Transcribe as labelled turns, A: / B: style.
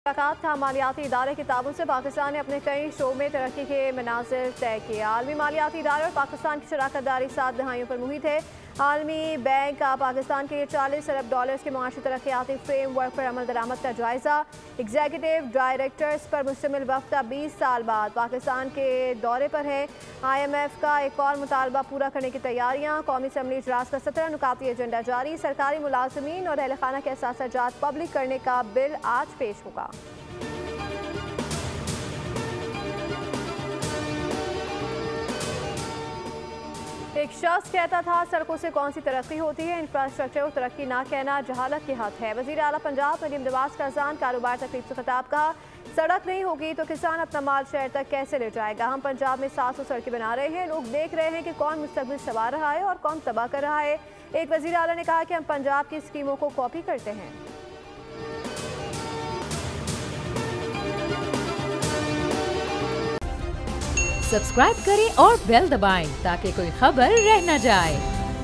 A: मुलाकात था मालियाती इदारे के ताबन से पाकिस्तान ने अपने कई शोबों में तरक्की के मनाजिर तय किए। आलमी मालियाती इदारे और पाकिस्तान की शराकत दारी 7 दहाइयों पर मुहित है। आलमी बैंक का पाकिस्तान के लिए $40 अरब के मुआशी तरक्याती फ्रेमवर्क पर अमल दरामद का जायजा। एग्जीक्यूटिव डायरेक्टर्स पर मुश्तमिल वफ्द 20 साल बाद पाकिस्तान के दौरे पर है। IMF का एक और मुतालबा पूरा करने की तैयारियां। कौमी असम्बली इजलास का 17 नुकाती एजेंडा जारी। सरकारी मुलाजमीन और अहल खाना के असासाजात पब्लिक करने का बिल आज पेश होगा। एक शख्स कहता था सड़कों से कौन सी तरक्की होती है, इंफ्रास्ट्रक्चर को तरक्की ना कहना जहालत की हद है। वज़ीर आला पंजाब मरीम नवाज का अज़ान कारोबार तकलीफ से खिताब। कहा सड़क नहीं होगी तो किसान अपना माल शहर तक कैसे ले जाएगा। हम पंजाब में 700 सड़कें बना रहे हैं, लोग देख रहे हैं कि कौन मुस्तकबिल संवार रहा है और कौन तबाह कर रहा है। एक वज़ीर आला ने कहा कि हम पंजाब की स्कीमों को कॉपी करते हैं।
B: सब्सक्राइब करें और बेल दबाएं ताकि कोई खबर रह न जाए।